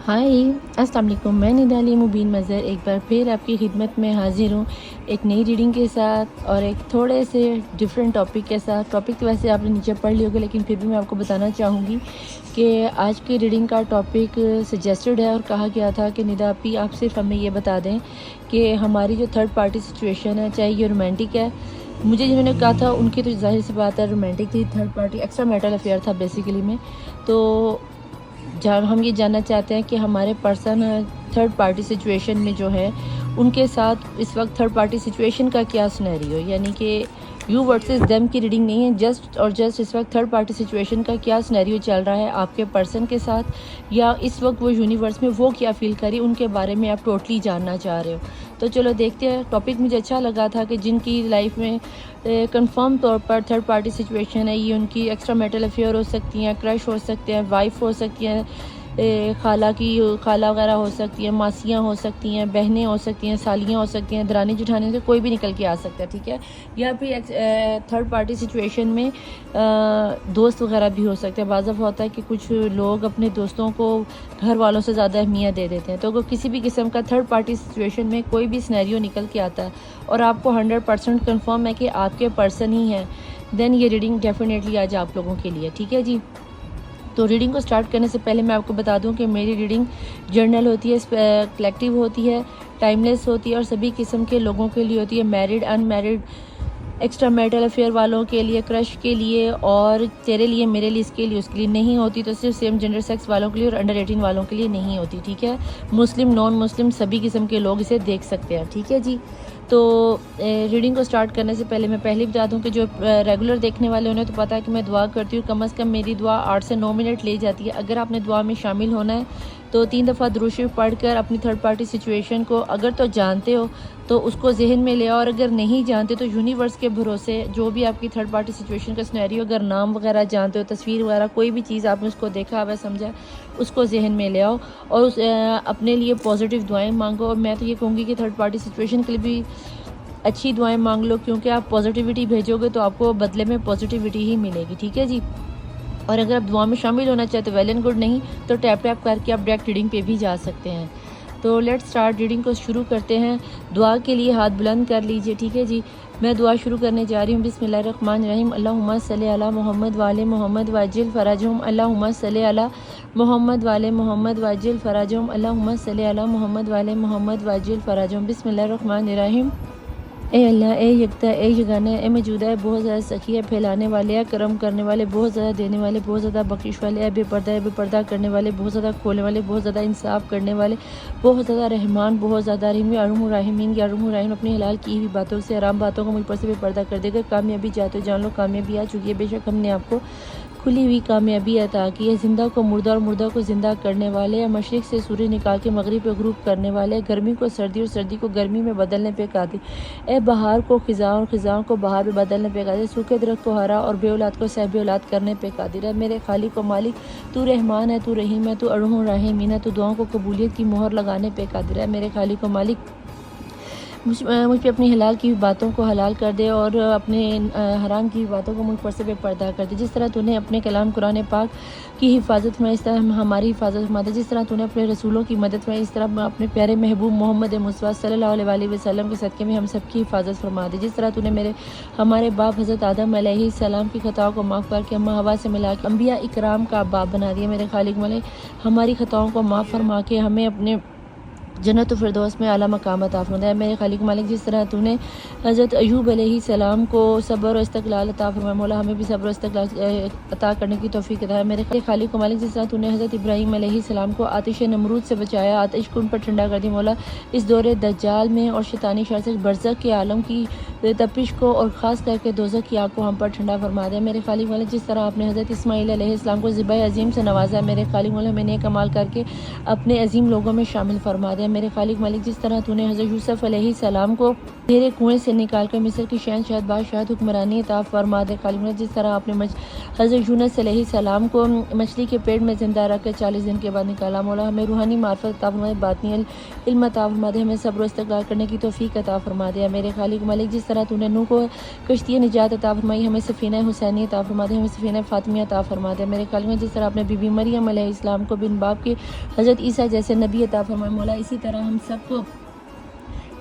हाय अस्सलाम वालेकुम। मैं निदाली मुबीन मज़हर एक बार फिर आपकी खिदमत में हाज़िर हूँ एक नई रीडिंग के साथ और एक थोड़े से डिफरेंट टॉपिक के साथ। टॉपिक तो वैसे आपने नीचे पढ़ लिया होगा, लेकिन फिर भी मैं आपको बताना चाहूँगी कि आज की रीडिंग का टॉपिक सजेस्टेड है और कहा गया था कि निदा आपी आप सिर्फ हमें ये बता दें कि हमारी जो थर्ड पार्टी सिचुएशन है, चाहे ये रोमांटिक है, मुझे जिन्होंने कहा था उनकी तो ज़ाहिर सी बात है रोमांटिक थी, third party extra marital affair था बेसिकली में। तो जब हम ये जानना चाहते हैं कि हमारे पर्सन थर्ड पार्टी सिचुएशन में जो है उनके साथ इस वक्त थर्ड पार्टी सिचुएशन का क्या सिनेरियो, यानी कि यू वर्सेस देम की रीडिंग नहीं है, जस्ट और जस्ट इस वक्त थर्ड पार्टी सिचुएशन का क्या सिनेरियो चल रहा है आपके पर्सन के साथ, या इस वक्त वो यूनिवर्स में वो क्या फील करी उनके बारे में आप टोटली जानना चाह रहे हो। तो चलो देखते हैं। टॉपिक मुझे अच्छा लगा था कि जिनकी लाइफ में कंफर्म तौर पर थर्ड पार्टी सिचुएशन है, ये उनकी एक्स्ट्रा मैरिटल अफेयर हो सकती हैं, क्रश हो सकते हैं, वाइफ हो सकती हैं, खाला वगैरह हो सकती हैं, मासियाँ हो सकती हैं, बहनें हो सकती हैं, सालियाँ हो सकती हैं, दरानी जेठानी से कोई भी निकल के आ सकता है, ठीक है। या फिर थर्ड पार्टी सिचुएशन में दोस्त वगैरह भी हो सकते हैं। बाज़ दफ़ा होता है कि कुछ लोग अपने दोस्तों को घर वालों से ज़्यादा अहमियत दे देते हैं। तो अगर किसी भी किस्म का थर्ड पार्टी सिचुएशन में कोई भी सिनेरियो निकल के आता है और आपको 100% कन्फर्म है कि आपके पर्सन ही हैं, देन ये रीडिंग डेफिनेटली आज आप लोगों के लिए, ठीक है जी। तो रीडिंग को स्टार्ट करने से पहले मैं आपको बता दूं कि मेरी रीडिंग जर्नल होती है, कलेक्टिव होती है, टाइमलेस होती है और सभी किस्म के लोगों के लिए होती है, married, unmarried, extra marital affair वालों के लिए, क्रश के लिए, और तेरे लिए, मेरे लिए, इसके लिए, उसके लिए नहीं होती। तो सिर्फ सेम जेंडर सेक्स वालों के लिए और अंडर 18 वालों के लिए नहीं होती, ठीक है। मुस्लिम, नॉन मुस्लिम सभी किस्म के लोग इसे देख सकते हैं, ठीक है जी। तो रीडिंग को स्टार्ट करने से पहले मैं पहले बता दूं कि जो रेगुलर देखने वाले उन्हें तो पता है कि मैं दुआ करती हूँ, कम से कम मेरी दुआ 8 से 9 मिनट ले जाती है। अगर आपने दुआ में शामिल होना है तो 3 दफ़ा दुरूद शरीफ पढ़कर अपनी थर्ड पार्टी सिचुएशन को अगर तो जानते हो तो उसको जहन में ले आओ, और अगर नहीं जानते तो यूनिवर्स के भरोसे जो भी आपकी थर्ड पार्टी सिचुएशन का सिनेरियो, अगर नाम वगैरह जानते हो, तस्वीर वगैरह, कोई भी चीज़ आपने उसको देखा हुआ समझा, उसको जहन में ले आओ और अपने लिए पॉजिटिव दुआएं मांगो। और मैं तो ये कहूँगी कि थर्ड पार्टी सिचुएशन के लिए भी अच्छी दुआएं मांग लो, क्योंकि आप पॉजिटिविटी भेजोगे तो आपको बदले में पॉजिटिविटी ही मिलेगी, ठीक है जी। और अगर आप दुआ में शामिल होना चाहते हो वेल एंड गुड, नहीं तो टैप टैप करके आप डायरेक्ट रीडिंग पे भी जा सकते हैं। तो लेट्स स्टार्ट, रीडिंग को शुरू करते हैं। दुआ के लिए हाथ बुलंद कर लीजिए, ठीक है जी। मैं दुआ शुरू करने जा रही हूँ। बिस्मिल्लाहिर्रहमानिर्रहीम। अल्लाहुम्मा सल्ली अला मोहम्मद वाले मोहम्मद वाजिल फराजहुम। अल्लाहुम्मा सल्ली अला मोहम्मद वाले मोहम्मद वाजिल फराजहुम। अल्लाहुम्मा सल्ली अला मोहम्मद वाले मोहम्मद वाजिल फराजहुम। बिस्मिल्लाहिर्रहमानिर्रहीम। ए अल्लाह, ए यकता, ए यगाना, ए मौजूदा है, बहुत ज़्यादा सखी है, फैलाने वाले है, करम करने वाले, बहुत ज़्यादा देने वाले, बहुत ज़्यादा बख्शिश वाले है, बेपर्दा करने वाले, बहुत ज़्यादा खोलने वाले, बहुत ज़्यादा इंसाफ करने वाले, बहुत ज़्यादा रहमान, बहुत ज़्यादा रहीम, अरुम राहिमीन, या अरुम राहिम अपनी हलाल की हुई बातों से, आराम बातों को मुझ पर से बेपर्दा कर देगा। कामयाबी चाहते हो जान लो, कामयाबी आ चुकी है, बेशक हमने आपको खुली हुई कामयाबी अता की है। ज़िंदा को मुर्दा और मुर्दा को ज़िंदा करने वाले हैं, मशरिक़ से सूरज निकाल के मगरिब पे ग्रुप करने वाले हैं, गर्मी को सर्दी और सर्दी को गर्मी में बदलने पे कादिर, ए बहार को ख़िज़ा और ख़िज़ा को बहार में बदलने पे कादिर, सूखे दरख्त को हरा और बेऔलाद को सहब औलाद करने पे कादिर है। मेरे खालिक व मालिक, तू रहमान है, तू रहीम है, तू अरहम राहिमीन है, तू दुआओं को कबूलियत की मोहर लगाने पे कादिर है। मेरे खालिक व मालिक, मुझ पे अपनी हलाल की बातों को हलाल कर दे और अपने हराम की बातों को मुझ पर से बेपर्दा कर दे। जिस तरह तूने अपने कलाम कुरान पाक की हिफाजत में, इस तरह हम हमारी हिफाजत फरमा दे। जिस तरह तूने अपने रसूलों की मदद में, इस तरह अपने प्यारे महबूब मोहम्मद मुस्तफ़ा सल्लल्लाहु अलैहि वसल्लम के सदक़े में हम सब की हिफाजत फरमा दे। जिस तरह तूने हमारे बाप हज़रत आदम अलैहिस्सलाम की ख़ताओं को माफ़ करके अम्मा हवा से मिला के अम्बिया इकराम का बाप बना दिया। मेरे खालिक मलिक, हमारी ख़ताओं को माफ़ फरमा के हमें अपने जन्नत फिरदौस में आला मकाम अता फरमा है। मेरे खालिक मालिक, जिस तरह तूने हज़रत अय्यूब अलैहिस्सलाम को सब्र और इस्तक़लाल अता फरमाया, मौला हमें भी सब्र और इस्तक़लाल अता करने की तौफ़ीक़ अता है। मेरे खालिक मालिक, जिस तरह तूने हज़रत इब्राहीम अलैहिस्सलाम को आतिश नमरूद से बचाया, आतिश को उन पर ठंडा कर दिया, मौला इस दौरे दज्जाल में और शैतानी शर से बरज़ख के आलम की तपिश को और ख़ास करके दोज़ख की आग को हम पर ठंडा फरमा दे। मेरे खालिक मालिक, जिस तरह आपने हज़रत इस्माईल अलैहिस्सलाम को ज़िबह अज़ीम से नवाजा, मेरे खालिक मालिक हमें नेक अमाल करके अपने अज़ीम लोगों में शामिल फरमा दे। मेरे खालिक मालिक जिस तरह तूने हज़रत यूसुफ अलैहिस्सलाम को तेरे कुएं से निकाल कर मिस्र की शहनशाह बादशाह हुक्मरानी अता फरमा दे। खालिक मालिक जिस तरह आपने हज़रत यूनुस अलैहिस्सलाम को मछली के पेट में ज़िंदा रख कर 40 दिन के बाद निकाला। मौला हमें रूहानी मार्फत अता फरमा दे, बातिनी इल्म अता फरमा दे, हमें सब्र इस्तक़बाल करने की तौफीक अता फरमा दे। मेरे खालिक मालिक जिस तरह तूने नूह को कश्ती निजात अता फरमाई, हमें सफ़ीना हुसैनी अता फरमा दे, हमें सफ़ीना फ़ातिमिया अता फरमा दे। मेरे खालिक जिस तरह आपने बीबी मरियम अलैहिस्सलाम को बिन बाप के हज़रत ईसा जैसे नबी अता फरमाए, मौला इसी तरह हम सबको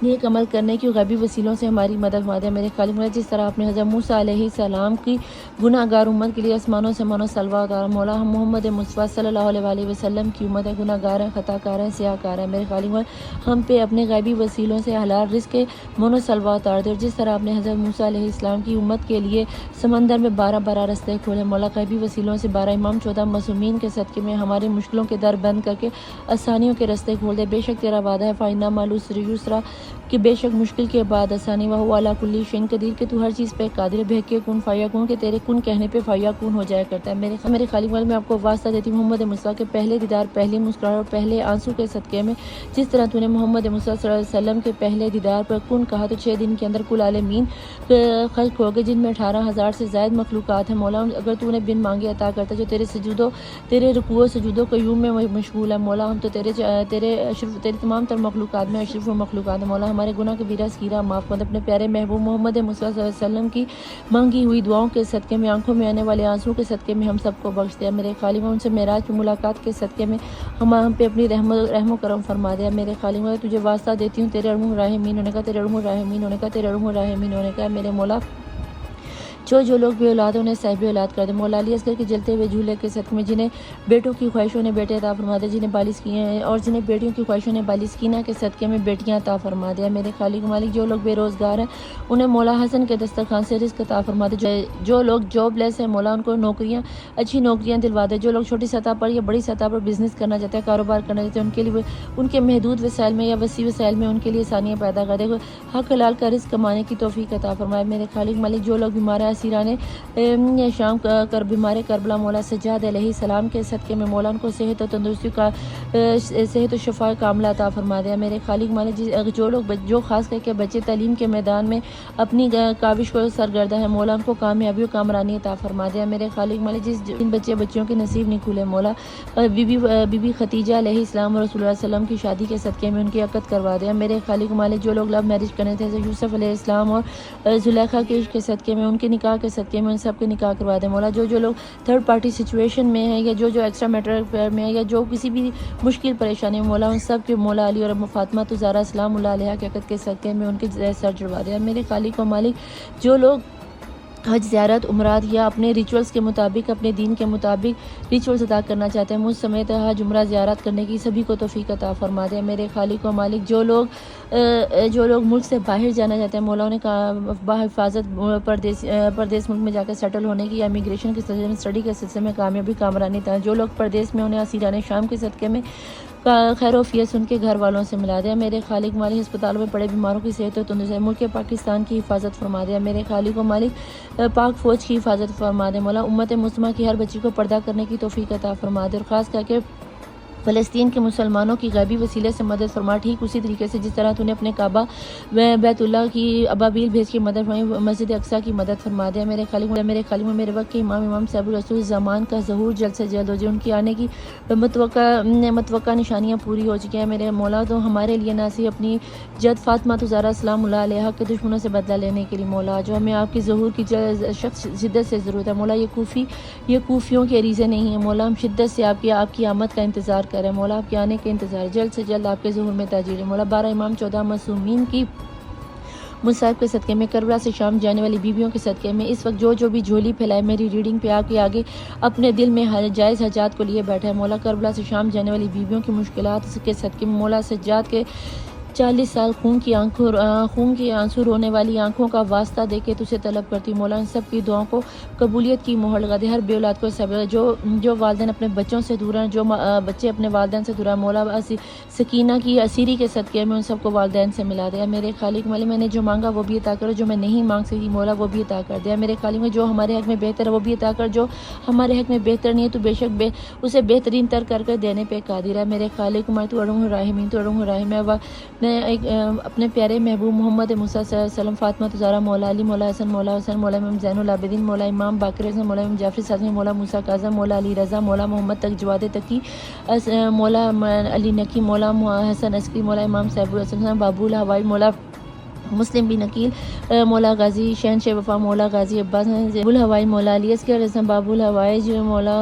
नेक अमल करने की गैबी वसीलों से हमारी मदद फरमा दे। मेरे खालिक मालिक जिस तरह आपने हज़रत मूसा अलैहिस्सलाम की गुनाहगार उम्मत के लिए आसमानों से मानो सलवा उतारा। मौला हम मोहम्मद मुस्तफ़ा सल्लल्लाहु अलैहि वसल्लम की उम्मत है, गुनाहगार हैं, ख़ताकार हैं, सियाकार हैं। मेरे खालिक मालिक हम पे अपने गैबी वसीलों से हलाल रिज़्क़ के मानो सलवा उतार दे। जिस तरह आपने हज़रत मूसा अलैहिस्सलाम की उम्मत के लिए समंदर में 12 रास्ते खोले, मौला गैबी वसीलों से 12 इमाम 14 मासूमीन के सदक़े में हमारी मुश्किलों के दर बंद करके आसानियों के रास्ते खोल दे। बेशक तेरा वादा है फ़इन्ना मअल उसरि युसरा कि बेशक मुश्किल के बाद आसानी, वह हुआ अला कुल्ली शैइन कदीर कि तू हर चीज़ पे कादिर, बहके कुन फ़यकुन के तेरे कुन कहने पे फ़यकुन हो जाया करता है। मेरे खालिक वाले मैं आपको वास्ता देती हूँ मोहम्मद मुस्तफ़ा के पहले दीदार, पहली मुस्कुराहट और पहले आंसू के सदक़े में। जिस तरह तूने मोहम्मद मुस्तफ़ा सल्लल्लाहु अलैहि वसल्लम के पहले दीदार पर कुन कहा तो 6 दिन के अंदर कुल आलमीन खल्क़ हो गए, जिनमें 18,000 से ज़ायद मखलूक़ात हैं। मौला अगर तूने बिन मांगे अता करता, जो तेरे रुकूओ सजूदो क़य्यूम में मशगूल है, मौला हम तो तेरे तमाम तर मखलूक़ात में अशरफ मखलूक़ात है। मौला हमारे गुनाह कबीरा सगीरा माफ़ कर, अपने प्यारे महबूब मोहम्मद मुस्तफ़ा सल्लल्लाहु अलैहि वसल्लम की मांगी हुई दुआओं के सदक़े में, आंखों में आने वाले आंसू के सदक़े में हम सबको बख्श दिया। मेरे खालिक उनसे मेराज की मुलाकात के सदक़े में हम पे अपनी रहमो करम फरमा दिया। मेरे खालिक में तुझे वास्ता देती हूँ तेरे अर्हम राहिमीन होने का, तेरे अर्हम राहिमीन होने का, तेरे अर्हम राहिमीन होने का। मेरे मौला जो लोग भी औलाद उन्हें साहिब औलाद कर दे। मौला अली असगर के जलते हुए झूले के सदक़े में जिन्हें बेटों की ख्वाहिशों ने बेटे अता फरमा दे, जिन्हें बालिस किए हैं और जिन्हें बेटियों की ख्वाहिशों ने बालिस्कीना के सदक़े में बेटियां अता फरमा दिया। मेरे खालिक मालिक जो लोग बेरोज़गार हैं उन्हें मौला हसन के दस्तरखान से रिज़्क़ अता फरमा दे। जो लोग जॉबलेस हैं मौला उनको नौकरियाँ, अच्छी नौकरियाँ दिलवा दे। जो लोग छोटी सतह पर या बड़ी सतह पर बिज़नेस करना चाहते हैं, कारोबार करना चाहते हैं, उनके लिए उनके महदूद वसाइल में या वसी वसाइल में उनके लिए आसानियाँ पैदा कर दे। हक हलाल का रिज़्क़ कमाने की तौफीक अता फरमाए। मेरे खालिक मालिक जो लोग बीमार हैं, असीराने शाम कर बीमार करबला मौला सज्जाद अलैहिस्सलाम के सदक़े में मौला उनको सेहत और तंदुरुस्ती का सेहत और शफा कामला अता फरमा दिया। मेरे खालिक मालिक जो ख़ास करके बच्चे तालीम के मैदान में अपनी काविश को सरगर्दा है, मौला उनको कामयाबी और कामरानी अता फरमा दिया। मेरे खालिक मालिक जिन बच्चों के नसीब नहीं खुले, मौला बीबी खतीजा अलैहिस्सलाम और रसूलुल्लाह सल्लल्लाहु अलैहि वसल्लम की शादी के सदक़े में उनकी अक़द करवा दिया। मेरे खालिक मालिक जो लोग लव मैरिज करने थे, यूसुफ अलैहिस्सलाम और जुलेखा के सदक़े में, उनके निकाह के सदक़े में सबके निकाह करवा दे। मौला जो लोग थर्ड पार्टी सिचुएशन में है या जो एक्स्ट्रा मैटर अफेयर में है या जो किसी भी मुश्किल परेशानी में, मौला उन सब के मौला अली और फ़ातिमा ज़हरा सलामुल्लाह अलैहा के अक़द के सदक़े में उनके सर चढ़वा दिया। मेरे खालिक व मालिक जो लोग हज ज़ियारत उमरात या अपने रिचुअल्स के मुताबिक, अपने दीन के मुताबिक रिचुअल्स अदा करना चाहते हैं, मुझ समेत हज उमरा ज़ियारत करने की सभी को तौफीक अता फरमा दे। मेरे खालिक व मालिक जो लोग मुल्क से बाहर जाना चाहते हैं, मौला उन्हें बाहिफाजत परदेश मुल्क में जाकर सेटल होने की या इमिग्रेशन के सिलसिले में, स्टडी के सिलसिले में कामयाबी कामरानी था। जो लोग परदेश में उन्हें असीराने शाम के सदक़े में खैर वफ़ियत उनके घर वालों से मिला दिया। मेरे खालिक मालिक अस्पतालों में पड़े बीमारों की सेहत और तंदुरुस्ती, मुल्क पाकिस्तान की हिफाजत फरमा दिया। मेरे खालिक व मालिक पाक फ़ौज की हिफाजत फरमा दे। मौला उम्मत मुस्लिमा की हर बच्ची को पर्दा करने की तौफीक अता फरमा दे और ख़ास करके फ़लस्तीन के मुसलमानों की गैबी वसीले से मदद फरमा, ठीक उसी तरीके से जिस तरह तूने अपने काबा व बैतुल्लाह की अबाबील भेज की मदद फरमाई, मस्जिद अक्सा की मदद फरमा दिया। मेरे खालिक में मेरे वक्त के इमाम साहिब रसूल ज़मान का ज़हूर जल्द से जल्द हो जाए। उनकी आने की मतवक्का निशानियाँ पूरी हो चुकी हैं। मेरे मौला तो हमारे लिए नासी अपनी जद फ़ातिमा ज़हरा सलामुल्लाह अलैहा के दुश्मनों से बदला लेने के लिए, मौला जो हमें आपकी ज़हूर की शिद्दत से ज़रूरत है। मौला ये कूफियों के रीज़े नहीं है। मौला हम शिद्दत से आपकी आमद का इंतज़ार करें। मौला आपके आने के इंतज़ार, जल्द से जल्द आपके ज़हूर में ताजीर। मौला 12 इमाम 14 मासूमीन की मुसाहिब के सदक़े में, करबला से शाम जाने वाली बीबियों के सदक़े में, इस वक्त जो भी झोली फैलाए मेरी रीडिंग पे आपके आगे अपने दिल में जायज़ हजात को लिए बैठा है, मौला करबला से शाम जाने वाली बीबियों की मुश्किलात के सदक़े में, मौला सज्जाद के 40 साल खून के आंसू रोने वाली आंखों का वास्ता दे के तुझे तलब करती हूँ मौला। इन सब की दुआओं को कबूलियत की मोहर लगा दे। हर बे औलाद को सब जो वालिदैन अपने बच्चों से दूर हैं, जो बच्चे अपने वालिदैन से दूर हैं, मौला सकीना की असीरी के सदक़े में उन सबको वालिदैन से मिला दे। मेरे खालिक मौला मैंने जो मांगा वो भी अता करो, जो मैं नहीं मांग सकी मौला वो भी अता कर दे। मेरे खालिक में जो हमारे हक़ में बेहतर है वो भी अता कर, जो हमारे हक़ में बेहतर नहीं है तो बेशक उसे बेहतरीन तर कर देने पे कादिर है। मेरे खालिक मैं तो अड़ूँ राहिमीन तो अड़ूँ राहिम है। अपने प्यारे महबूब मोहम्मद मूसा सल्लम, फातिमा ज़हरा, मौला अली, मौला हसन, मौला हुसैन, मौला इमाम ज़ैनुल आबिदीन, मौला इमाम बाक़िर हसन, मौला इमाम जाफ़री साज़मी, मौला मूसा काज़म, मौला अली रज़ा, मौला मोहम्मद तक जवाद तकी, मौला अली नकी, मौला हसन अस्करी, मौला इमाम साहिबुल हसन बाबुल हवाई, मौला मुस्लिम बिन अकील, मौला गाजी शहनशाह वफ़ा, मौला गाजी अब्बास बुल हवाई, मौला अली अस्कर हसन बाबुल हवाई, मौला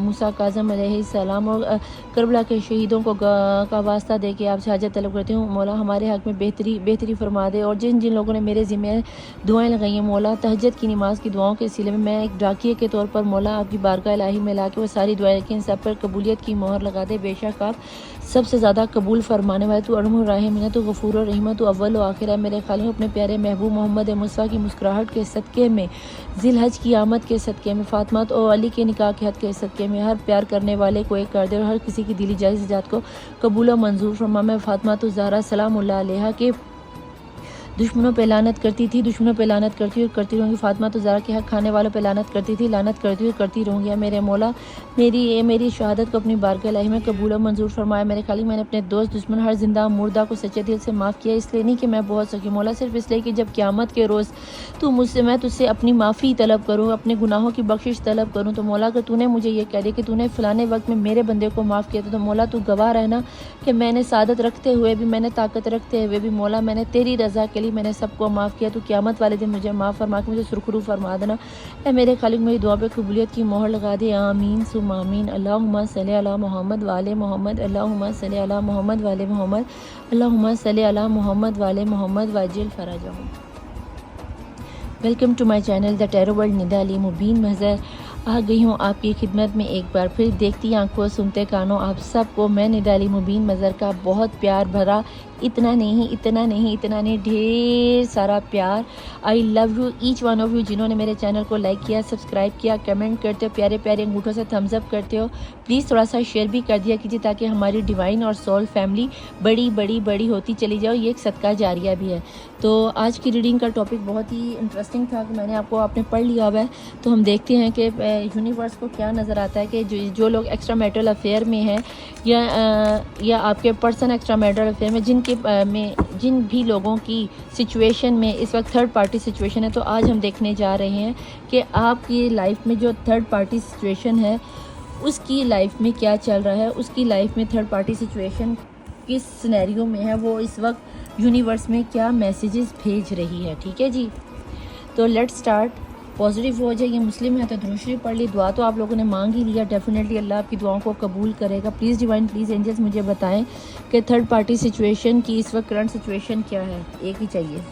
मूसा काज़म अलैहिस्सलाम और करबला के शहीदों को का वास्ता दे के आपसे हाजत तलब करती हूँ मौला। हमारे हक़ में बेहतरी फरमा दे। और जिन जिन लोगों ने मेरे ज़िम्मे दुआएं लगाई हैं मौला, तहज्जुद की नमाज़ की दुआओं के सिले में मैं एक डाकिए के तौर पर मौला आपकी बारगाह इलाही में ला के वो सारी दुआएं कि इन सब पर कबूलियत की मोहर लगा दे। बेशक आप सबसे ज़्यादा कबूल फरमाने वाले तो अरहमुर राहिमीन है, तो गफूर और रहीम, तो अव्वल व आखिर है। मेरे खालिक अपने प्यारे महबूब मोहम्मद मुस्तफ़ा की मुस्कुराहट के सदक़े में, ज़िलहज की आमद के सदक़े में, फातिमा और अली के निकाह के हद के सदक़े में हर प्यार करने वाले को एक कर दे और हर किसी की दिली जायज़ जात को कबूल व मंजूर फरमा। मैं फातिमा तो ज़हरा सलामुल्लाह अलैहा के दुश्मनों पे लानत करती थी, दुश्मनों पे लानत करती और करती रहूँगी। फातिमा तो ज़हरा के हक़ खाने वालों पे लानत करती थी, लानत करती और करती रहूँगी। मेरे मौला मेरी शहादत को अपनी बारगाह इलाही में कबूल और मंजूर फरमाया। मेरे खालिक मैंने अपने दोस्त दुश्मन हर जिंदा मुर्दा को सच्चे दिल से माफ़ किया, इसलिए नहीं कि मैं बहुत सकी मौला, सिर्फ इसलिए कि जब क़यामत के रोज़ मैं तुझसे अपनी माफ़ी तलब करूँ, अपने गुनाहों की बख्शिश तलब करूँ, तो मौला अगर तूने मुझे ये कह दिया कि तूने फ़लाने वक्त में मेरे बंदे को माफ़ किया था, तो मौला तू गवाह रहना कि मैंने सादत रखते हुए भी, मैंने ताकत रखते हुए भी मौला मैंने तेरी रज़ा के लिए मैंने सबको माफ़ किया। तो क़यामत वाले दिन मुझे माफ़ फरमा के मुझे सुरखरू फरमा देना। ऐ मेरे खालिक मेरी दुआ पे कबूलियत की मोहर लगा दे। आमीन सुम्मा आमीन। अल्लाहुम्मा सल्ली अला मोहम्मद वाले मोहम्मद, अल्लाहुम्मा सल्ली अला मोहम्मद वाले मोहम्मद, अल्लाहुम्मा सल्ली अला मोहम्मद वाले मोहम्मद वाजिल फराजहू। Welcome to my channel the tarot world. Nida Ali Mubeen Mahzar आ गई हूँ आपकी खिदमत में एक बार फिर। देखती आंखों सुनते कानों आप सबको मैं निदा अली मुबीन महज़र का बहुत प्यार भरा, इतना नहीं ढेर सारा प्यार। I love you each one of you, जिन्होंने मेरे चैनल को लाइक किया, सब्सक्राइब किया, कमेंट करते हो, प्यारे प्यारे अंगूठों से थम्स अप करते हो। प्लीज़ थोड़ा सा शेयर भी कर दिया कीजिए ताकि हमारी डिवाइन और सोल फैमिली बड़ी होती चली जाओ। ये एक सदका जारिया भी है। तो आज की रीडिंग का टॉपिक बहुत ही इंटरेस्टिंग था कि आपने पढ़ लिया हुआ है। तो हम देखते हैं कि यूनिवर्स को क्या नज़र आता है कि जो लोग एक्स्ट्रा मैरिटल अफेयर में हैं या आपके पर्सन एक्स्ट्रा मैरिटल अफेयर में जिन भी लोगों की सिचुएशन में इस वक्त थर्ड पार्टी सिचुएशन है, तो आज हम देखने जा रहे हैं कि आपकी लाइफ में जो थर्ड पार्टी सिचुएशन है उसकी लाइफ में क्या चल रहा है, उसकी लाइफ में थर्ड पार्टी सिचुएशन किस सिनेरियो में है, वो इस वक्त यूनिवर्स में क्या मैसेजेस भेज रही है। ठीक है जी, तो लेट्स स्टार्ट। पॉजिटिव हो जाए। ये मुस्लिम है तो दुरूद शरीफ पढ़ ली। दुआ तो आप लोगों ने मांग ही लिया, डेफिनेटली अल्लाह आपकी दुआओं को कबूल करेगा। प्लीज़ डिवाइन, प्लीज़ एंजल्स मुझे बताएं कि थर्ड पार्टी सिचुएशन की इस वक्त करंट सिचुएशन क्या है। एक ही चाहिए।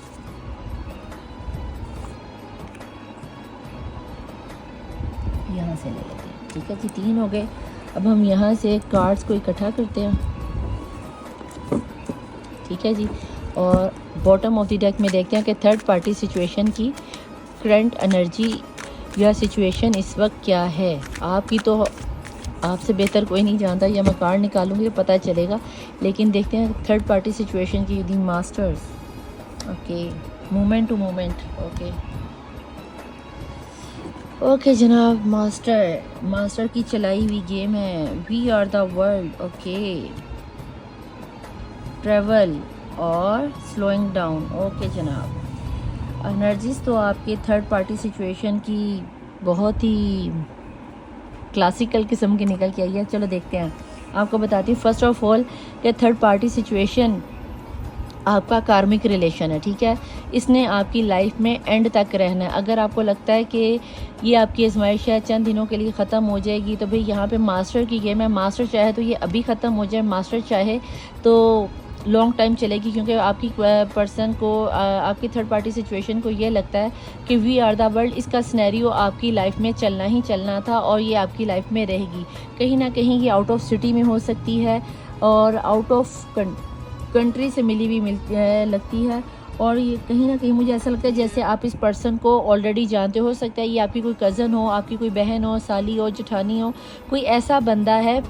यहाँ से ले लेते हैं। ठीक है जी, 3 हो गए। अब हम यहाँ से कार्ड्स को इकट्ठा करते हैं। ठीक है जी, और बॉटम ऑफ द डेक में देखते हैं कि थर्ड पार्टी सिचुएशन की करंट एनर्जी या सिचुएशन इस वक्त क्या है। आपकी तो आपसे बेहतर कोई नहीं जानता, या मैं कार्ड निकालूंगी तो पता चलेगा। लेकिन देखते हैं थर्ड पार्टी सिचुएशन की। The masters, okay, moment to moment, okay जनाब। मास्टर की चलाई हुई गेम है। We are the world, okay. Travel और स्लोइंग डाउन, ओके जनाब। एनर्जीज तो आपके थर्ड पार्टी सिचुएशन की बहुत ही क्लासिकल किस्म की निकल के आई है। चलो देखते हैं, आपको बताती हूँ फर्स्ट ऑफ ऑल कि थर्ड पार्टी सिचुएशन आपका कार्मिक रिलेशन है। ठीक है, इसने आपकी लाइफ में एंड तक रहना है। अगर आपको लगता है कि ये आपकी आजमाइश है, चंद दिनों के लिए ख़त्म हो जाएगी, तो भाई यहाँ पे मास्टर की गेम है। मास्टर चाहे तो ये अभी ख़त्म हो जाए, मास्टर चाहे तो लॉन्ग टाइम चलेगी, क्योंकि आपकी पर्सन को, आपकी थर्ड पार्टी सिचुएशन को ये लगता है कि वी आर द वर्ल्ड, इसका सिनेरियो आपकी लाइफ में चलना ही चलना था और ये आपकी लाइफ में रहेगी। कहीं ना कहीं ये आउट ऑफ सिटी में हो सकती है और आउट ऑफ कंट्री से मिली हुई लगती है। और ये कहीं ना कहीं मुझे ऐसा लगता है जैसे आप इस पर्सन को ऑलरेडी जानते हो सकता है ये आपकी कोई कज़न हो, आपकी कोई बहन हो, साली हो, जेठानी हो, कोई ऐसा बंदा है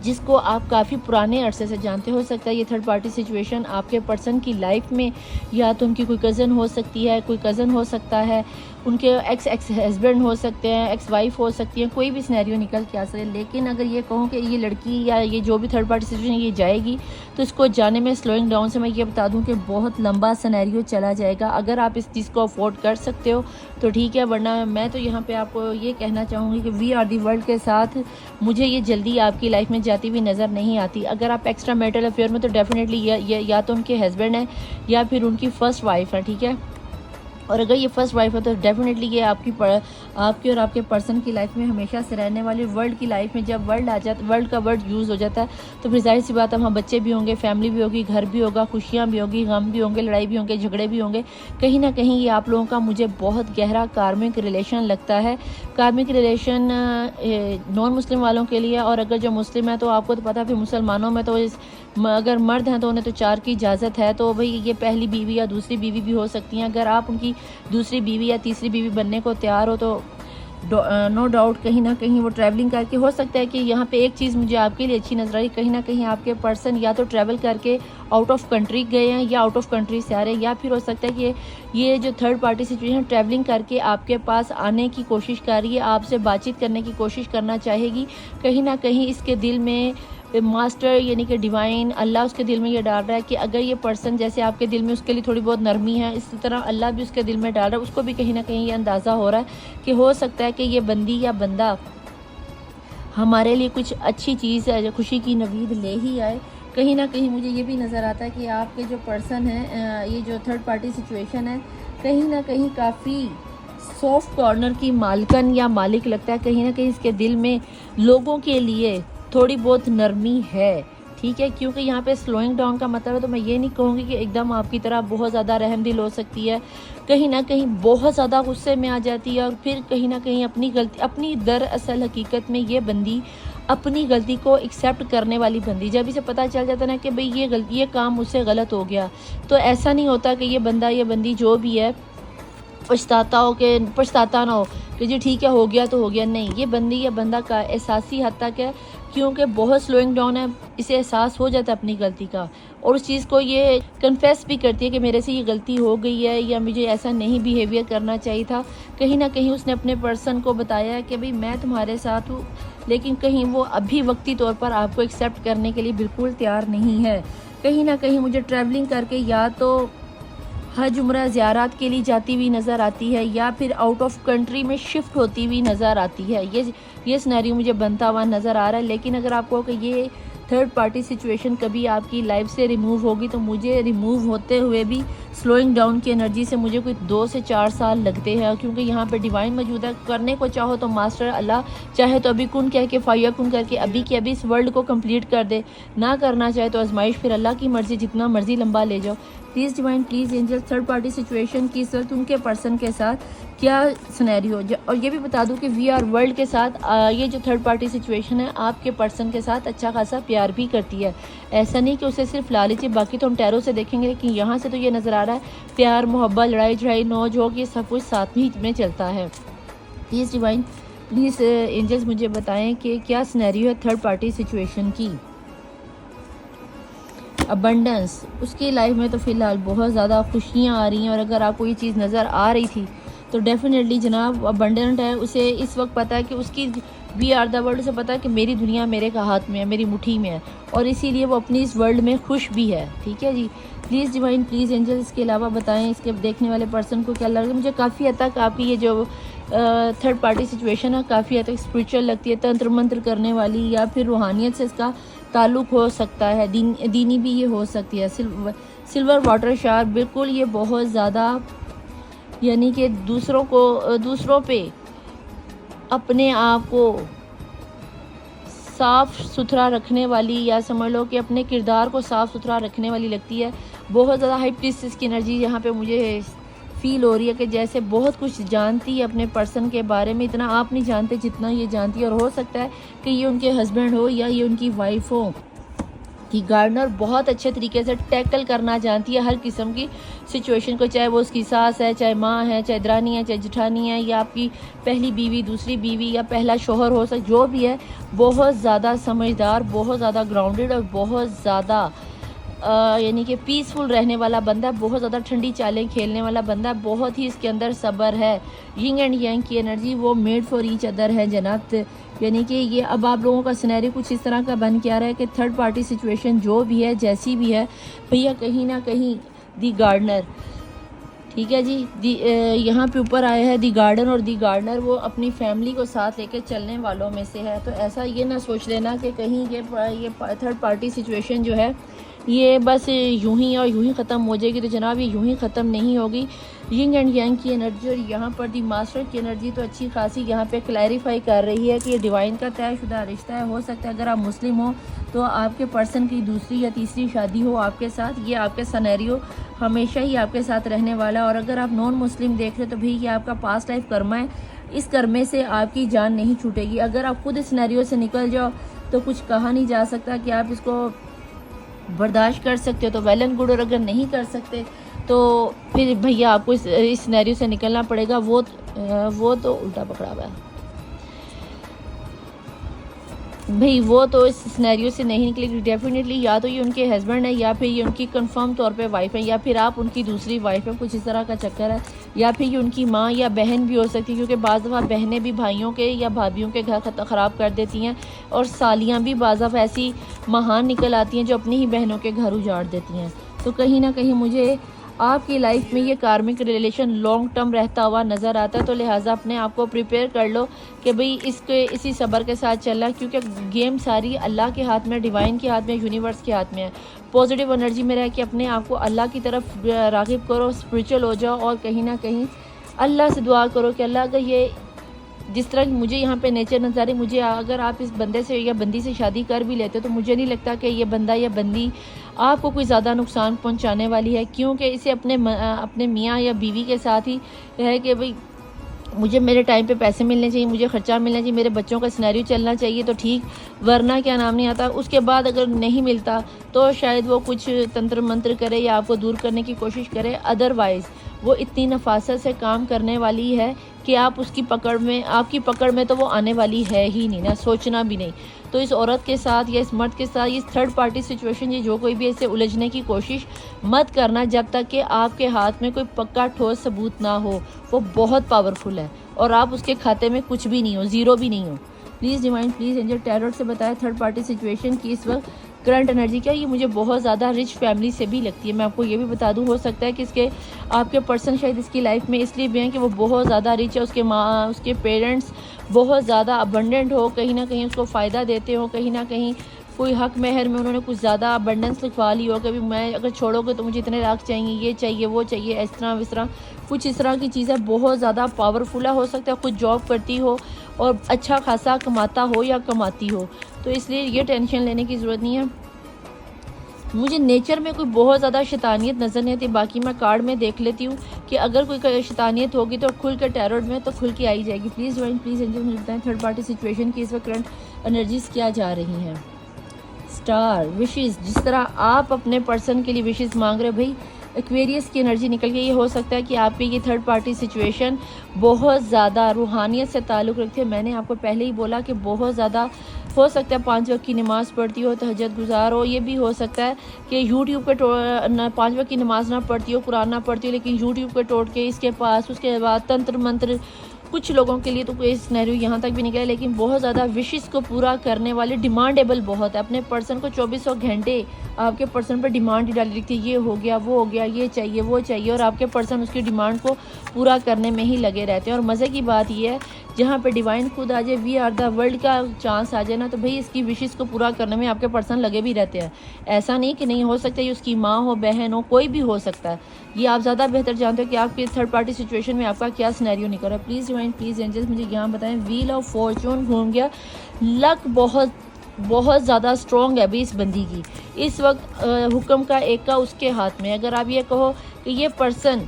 जिसको आप काफ़ी पुराने अरसे से जानते हो सकता है ये थर्ड पार्टी सिचुएशन आपके पर्सन की लाइफ में, या तो उनकी कोई कज़न हो सकती है, कोई कज़न हो सकता है, उनके एक्स हस्बैंड हो सकते हैं, एक्स वाइफ हो सकती है, कोई भी सिनेरियो निकल के आ सकता है। लेकिन अगर ये कहूँ कि ये लड़की या ये जो भी थर्ड पार्टी सिचुएशन ये जाएगी तो इसको जाने में स्लोइंग डाउन से मैं ये बता दूँ कि बहुत लंबा सिनेरियो चला जाएगा। अगर आप इस चीज़ को अफोर्ड कर सकते हो तो ठीक है, वरना मैं तो यहाँ पे आपको ये कहना चाहूँगी कि वी आर दी वर्ल्ड के साथ मुझे ये जल्दी आपकी लाइफ में जाती हुई नज़र नहीं आती। अगर आप एक्स्ट्रा मैरिटल अफेयर में तो डेफिनेटली या तो उनके हस्बैंड है या फिर उनकी फ़र्स्ट वाइफ है, ठीक है। और अगर ये फर्स्ट वाइफ है तो डेफिनेटली ये आपकी और आपके पर्सन की लाइफ में हमेशा से रहने वाली। वर्ल्ड की लाइफ में जब वर्ल्ड का वर्ड यूज़ हो जाता है तो फिर जाहिर सी बात है वहाँ बच्चे भी होंगे, फैमिली भी होगी, घर भी होगा, खुशियाँ भी होगी, गम भी होंगे, लड़ाई भी होंगे, झगड़े भी होंगे। कहीं ना कहीं ये आप लोगों का मुझे बहुत गहरा कार्मिक रिलेशन लगता है। कार्मिक रिलेशन नॉन मुस्लिम वालों के लिए, और अगर जो मुस्लिम है तो आपको तो पता है फिर मुसलमानों में तो अगर मर्द हैं तो उन्हें तो 4 की इजाज़त है, तो भाई ये पहली बीवी या दूसरी बीवी भी हो सकती हैं। अगर आप उनकी दूसरी बीवी या तीसरी बीवी बनने को तैयार हो तो नो डाउट कहीं ना कहीं वो ट्रैवलिंग करके, हो सकता है कि यहाँ पे एक चीज़ मुझे आपके लिए अच्छी नजर आई, कहीं ना कहीं आपके पर्सन या तो ट्रैवल करके आउट ऑफ कंट्री गए हैं या आउट ऑफ कंट्री से आ रहे हैं, या फिर हो सकता है कि ये जो थर्ड पार्टी सिचुएशन ट्रैवलिंग करके आपके पास आने की कोशिश कर रही है, आपसे बातचीत करने की कोशिश करना चाहेगी। कहीं ना कहीं इसके दिल में मास्टर यानी कि डिवाइन अल्लाह उसके दिल में ये डाल रहा है कि अगर ये पर्सन जैसे आपके दिल में उसके लिए थोड़ी बहुत नरमी है, इसी तरह अल्लाह भी उसके दिल में डाल रहा है। उसको भी कहीं ना कहीं ये अंदाज़ा हो रहा है कि हो सकता है कि ये बंदी या बंदा हमारे लिए कुछ अच्छी चीज़ है, जो खुशी की नवीद ले ही आए। कहीं ना कहीं मुझे ये भी नज़र आता है कि आपके जो पर्सन है, ये जो थर्ड पार्टी सिचुएशन है, कहीं ना कहीं काफ़ी सॉफ्ट कॉर्नर की मालकन या मालिक लगता है। कहीं ना कहीं इसके दिल में लोगों के लिए थोड़ी बहुत नरमी है, ठीक है। क्योंकि यहाँ पे स्लोइंग डाउन का मतलब है, तो मैं ये नहीं कहूँगी कि एकदम आपकी तरह बहुत ज़्यादा रहमदिल हो सकती है। कहीं ना कहीं बहुत ज़्यादा गुस्से में आ जाती है, और फिर कहीं ना कहीं अपनी दरअसल हकीकत में ये बंदी अपनी गलती को एक्सेप्ट करने वाली बंदी, जब इसे पता चल जाता है ना कि भाई ये काम मुझसे गलत हो गया, तो ऐसा नहीं होता कि ये बंदा ये बंदी जो भी है पछताता ना हो कि जी ठीक है हो गया तो हो गया। नहीं, ये बंदी या बंदा का एहसासी हद तक है, क्योंकि बहुत स्लोइंग डाउन है, इसे एहसास हो जाता है अपनी गलती का, और उस चीज़ को ये कन्फेस भी करती है कि मेरे से ये गलती हो गई है या मुझे ऐसा नहीं बिहेवियर करना चाहिए था। कहीं ना कहीं उसने अपने पर्सन को बताया कि भाई मैं तुम्हारे साथ हूँ, लेकिन कहीं वो अभी वक्ती तौर पर आपको एक्सेप्ट करने के लिए बिल्कुल तैयार नहीं है। कहीं ना कहीं मुझे ट्रैवलिंग करके या तो हज उम्रा ज़ियारत के लिए जाती हुई नज़र आती है, या फिर आउट ऑफ कंट्री में शिफ्ट होती हुई नज़र आती है। ये सिनेरियो मुझे बनता हुआ नज़र आ रहा है। लेकिन अगर आपको कि ये थर्ड पार्टी सिचुएशन कभी आपकी लाइफ से रिमूव होगी, तो मुझे रिमूव होते हुए भी स्लोइंग डाउन की एनर्जी से मुझे कोई 2 से 4 साल लगते हैं, क्योंकि यहाँ पे डिवाइन मौजूद है। करने को चाहो तो मास्टर अल्लाह चाहे तो अभी कुन कह के फाया कुन करके अभी के अभी इस वर्ल्ड को कंप्लीट कर दे, ना करना चाहे तो आजमाइश फिर अल्लाह की मर्जी, जितना मर्जी लंबा ले जाओ। Please divine, please angel, third party situation की इस वक्त उनके पर्सन के साथ क्या सिनेरियो, और ये भी बता दूं कि वी आर वर्ल्ड के साथ ये जो थर्ड पार्टी सिचुएशन है आपके पर्सन के साथ अच्छा खासा प्यार भी करती है। ऐसा नहीं कि उसे सिर्फ लालच है, बाकी तो हम टैरो से देखेंगे, लेकिन यहाँ से तो ये नज़र आ रहा है प्यार, मोहब्बत, लड़ाई झड़ाई, नौज होगी, ये सब कुछ साथ में चलता है। प्लीज़ डिवाइन, प्लीज़ एंजल्स मुझे बताएं कि क्या सिनेरियो है थर्ड पार्टी सिचुएशन की। अबंडेंस, उसकी लाइफ में तो फ़िलहाल बहुत ज़्यादा खुशियाँ आ रही हैं, और अगर आपको ये चीज़ नज़र आ रही थी तो डेफिनेटली जनाब अबंडेंट है। उसे इस वक्त पता है कि उसकी वी आर द वर्ल्ड, से पता है कि मेरी दुनिया मेरे का हाथ में है, मेरी मुट्ठी में है, और इसीलिए वो अपनी इस वर्ल्ड में खुश भी है। ठीक है जी। प्लीज़ डिवाइन, प्लीज़ एंजल, इसके अलावा बताएं इसके देखने वाले पर्सन को क्या लग रहा है। मुझे काफ़ी हद तक आपकी ये जो थर्ड पार्टी सिचुएशन है काफ़ी हद तक स्पिरिचुअल लगती है, तंत्र मंत्र करने वाली, या फिर रूहानियत से इसका ताल्लुक़ हो सकता है, दीनी भी ये हो सकती है। सिल्वर वाटर शार्क, बिल्कुल ये बहुत ज़्यादा यानी कि दूसरों पे अपने आप को साफ़ सुथरा रखने वाली, या समझ लो कि अपने किरदार को साफ़ सुथरा रखने वाली लगती है। बहुत ज़्यादा हाई प्रीस्टेस की एनर्जी यहाँ पे मुझे फील हो रही है कि जैसे बहुत कुछ जानती है अपने पर्सन के बारे में, इतना आप नहीं जानते जितना ये जानती है। और हो सकता है कि ये उनके हस्बैंड हो या ये उनकी वाइफ हो, दी गार्डनर बहुत अच्छे तरीके से टैकल करना जानती है हर किस्म की सिचुएशन को, चाहे वो उसकी सास है, चाहे माँ है, चाहे दरानी है, चाहे जेठानी है, या आपकी पहली बीवी, दूसरी बीवी, या पहला शोहर हो सकता, जो भी है। बहुत ज़्यादा समझदार, बहुत ज़्यादा ग्राउंडेड और बहुत ज़्यादा यानी कि पीसफुल रहने वाला बंदा, बहुत ज़्यादा ठंडी चालें खेलने वाला बंदा, बहुत ही इसके अंदर सब्र है। यिंग एंड यांग की एनर्जी वो मेड फॉर ईच अदर है जनाब। यानी कि ये अब आप लोगों का सिनेरियो कुछ इस तरह का बन के आ रहा है कि थर्ड पार्टी सिचुएशन जो भी है, जैसी भी है भैया, कहीं ना कहीं दी गार्डनर, ठीक है जी, यहाँ पे ऊपर आया है दी गार्डन, और दी गार्डनर वो अपनी फैमिली को साथ लेके चलने वालों में से है। तो ऐसा ये ना सोच लेना कि कहीं ये थर्ड पार्टी सिचुएशन जो है ये बस यूं ही और यूं ही ख़त्म हो जाएगी। तो जनाब ये यूं ही ख़त्म नहीं होगी। यिंग एंड यांग की एनर्जी और यहाँ पर दी मास्टर की एनर्जी तो अच्छी खासी यहाँ पे क्लैरिफाई कर रही है कि ये डिवाइन का तयशुदा रिश्ता है। हो सकता है अगर आप मुस्लिम हो तो आपके पर्सन की दूसरी या तीसरी शादी हो आपके साथ, ये आपके सनेरियो हमेशा ही आपके साथ रहने वाला है। और अगर आप नॉन मुस्लिम देख रहे हो तो भाई ये आपका पास्ट लाइफ कर्मा है, इस कर्मे से आपकी जान नहीं छूटेगी। अगर आप खुद इस सिनेरियो से निकल जाओ तो कुछ कहा नहीं जा सकता कि आप इसको बर्दाश्त कर सकते हो तो वेल एंड गुड, और अगर नहीं कर सकते तो फिर भैया आपको इस सिनेरियो से निकलना पड़ेगा। वो तो उल्टा पकड़ा हुआ है भाई, वो तो इस सिनेरियो से नहीं निकलेगी डेफिनेटली। या तो ये उनके हस्बैंड है, या फिर ये उनकी कंफर्म तौर पे वाइफ है, या फिर आप उनकी दूसरी वाइफ है, कुछ इस तरह का चक्कर है। या फिर ये उनकी माँ या बहन भी हो सकती है, क्योंकि बाज़ दफ़ा बहनें भी भाइयों के या भाभियों के घर ख़राब कर देती हैं, और सालियाँ भी बाज़ दफ़ा ऐसी महान निकल आती हैं जो अपनी ही बहनों के घर उजाड़ देती हैं। तो कहीं ना कहीं मुझे आपकी लाइफ में ये कार्मिक रिलेशन लॉन्ग टर्म रहता हुआ नज़र आता है। तो लिहाजा अपने आप को प्रिपेयर कर लो कि भाई इसी सब्र के साथ चलना, क्योंकि गेम सारी अल्लाह के हाथ में, डिवाइन के हाथ में, यूनिवर्स के हाथ में है। पॉजिटिव एनर्जी में रह के अपने आप को अल्लाह की तरफ राग़िब करो, स्पिरिचुअल हो जाओ, और कहीं ना कहीं अल्लाह से दुआ करो कि अल्लाह का ये जिस तरह मुझे यहाँ पे नेचर नज़र आ रही, मुझे अगर आप इस बंदे से या बंदी से शादी कर भी लेते तो मुझे नहीं लगता कि ये बंदा या बंदी आपको कोई ज़्यादा नुकसान पहुँचाने वाली है, क्योंकि इसे अपने मियाँ या बीवी के साथ ही है कि भाई मुझे मेरे टाइम पे पैसे मिलने चाहिए, मुझे ख़र्चा मिलना चाहिए, मेरे बच्चों का सिनेरियो चलना चाहिए तो ठीक, वरना क्या नाम नहीं आता। उसके बाद अगर नहीं मिलता तो शायद वो कुछ तंत्र मंत्र करे या आपको दूर करने की कोशिश करे। अदरवाइज़ वो इतनी नफासत से काम करने वाली है कि आपकी पकड़ में तो वो आने वाली है ही नहीं ना, सोचना भी नहीं। तो इस औरत के साथ या इस मर्द के साथ इस थर्ड पार्टी सिचुएशन, ये जो कोई भी ऐसे उलझने की कोशिश मत करना जब तक कि आपके हाथ में कोई पक्का ठोस सबूत ना हो। वो बहुत पावरफुल है और आप उसके खाते में कुछ भी नहीं हो, ज़ीरो भी नहीं हो। Please divine, please angel tarot से बताएं थर्ड पार्टी सिचुएशन की इस वक्त करंट एनर्जी क्या। ये मुझे बहुत ज़्यादा रिच फैमिली से भी लगती है। मैं आपको ये भी बता दूं, हो सकता है कि आपके पर्सन शायद इसकी लाइफ में इसलिए भी हैं कि वो बहुत ज़्यादा रिच है, उसके पेरेंट्स बहुत ज़्यादा अबंडेंट हो, कहीं ना कहीं उसको फ़ायदा देते हो, कहीं ना कहीं कोई हक महर में उन्होंने कुछ ज़्यादा अबंडेंस लिखवा ली हो, कभी मैं अगर छोड़ोगे तो मुझे इतने लाख चाहिए, ये चाहिए, वो चाहिए, इस तरह कुछ इस तरह की चीज़ें। बहुत ज़्यादा पावरफुल हो सकता है, खुद जॉब करती हो और अच्छा खासा कमाता हो या कमाती हो, तो इसलिए ये टेंशन लेने की ज़रूरत नहीं है। मुझे नेचर में कोई बहुत ज़्यादा शैतानियत नज़र नहीं आती। बाकी मैं कार्ड में देख लेती हूँ कि अगर कोई शैतानियत होगी तो खुल के टैरोट में तो खुल के आई जाएगी। प्लीज़ डिवाइन, प्लीज़ एंजल मुझे बताएं थर्ड पार्टी सिचुएशन की इस वक्त करंट एनर्जीज क्या जा रही हैं। स्टार विशेज़, जिस तरह आप अपने पर्सन के लिए विशेज़ मांग रहे हो भाई, एक्वेरियस की एनर्जी निकल गई। ये हो सकता है कि आपकी ये थर्ड पार्टी सिचुएशन बहुत ज़्यादा रूहानियत से ताल्लुक़ रखती है। मैंने आपको पहले ही बोला कि बहुत ज़्यादा हो सकता है 5 वक्त की नमाज़ पढ़ती हो, तहज्जुद गुजार हो। ये भी हो सकता है कि यूट्यूब पे 5 वक्त की नमाज़ ना पढ़ती हो, कुरान ना पढ़ती हो, लेकिन यूट्यूब पे टोट के इसके पास उसके बाद तंत्र मंत्र, कुछ लोगों के लिए तो कोई सिनेरियो यहाँ तक भी निकला, लेकिन बहुत ज़्यादा विशेस को पूरा करने वाले डिमांडेबल बहुत है। अपने पर्सन को 2400 घंटे आपके पर्सन पर डिमांड ही डाली रखती है, ये हो गया, वो हो गया, ये चाहिए, वो चाहिए, और आपके पर्सन उसकी डिमांड को पूरा करने में ही लगे रहते हैं। और मज़े की बात यह है, जहाँ पे डिवाइन खुद आ जाए, वी आर द वर्ल्ड का चांस आ जाए ना, तो भाई इसकी विशेस को पूरा करने में आपके पर्सन लगे भी रहते हैं। ऐसा नहीं कि नहीं हो सकता, ये उसकी माँ हो, बहन हो, कोई भी हो सकता है। ये आप ज़्यादा बेहतर जानते हो कि आपके थर्ड पार्टी सिचुएशन में आपका क्या सिनेरियो निकल रहा है। प्लीज़ डिवाइन, प्लीज़ एंजल्स मुझे यहाँ बताएं। व्हील ऑफ फॉर्चून घूम गया, लक बहुत ज़्यादा स्ट्रॉन्ग है अभी इस बंदी की इस वक्त। हुक्म का एक का उसके हाथ में। अगर आप ये कहो कि ये पर्सन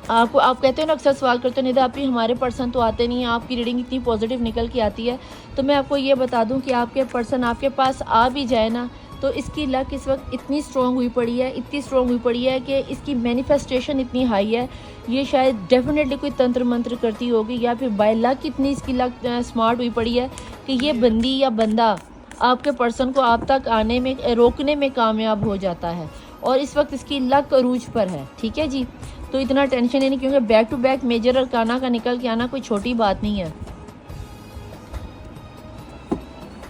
आप कहते हो ना, अक्सर सवाल करते हो नहीं आप ही हमारे पर्सन तो आते नहीं हैं, आपकी रीडिंग इतनी पॉजिटिव निकल के आती है, तो मैं आपको ये बता दूं कि आपके पर्सन आपके पास आ भी जाए ना, तो इसकी लक इस वक्त इतनी स्ट्रॉन्ग हुई पड़ी है, इतनी स्ट्रॉन्ग हुई पड़ी है कि इसकी मैनिफेस्टेशन इतनी हाई है। ये शायद डेफिनेटली कोई तंत्र मंत्र करती होगी या फिर बाय लक इतनी इसकी लक स्मार्ट हुई पड़ी है कि ये बंदी या बंदा आपके पर्सन को आप तक आने में रोकने में कामयाब हो जाता है। और इस वक्त इसकी लक अरूज पर है। ठीक है जी, तो इतना टेंशन नहीं, क्योंकि back to back major arcana का निकल के आना कोई छोटी बात नहीं है।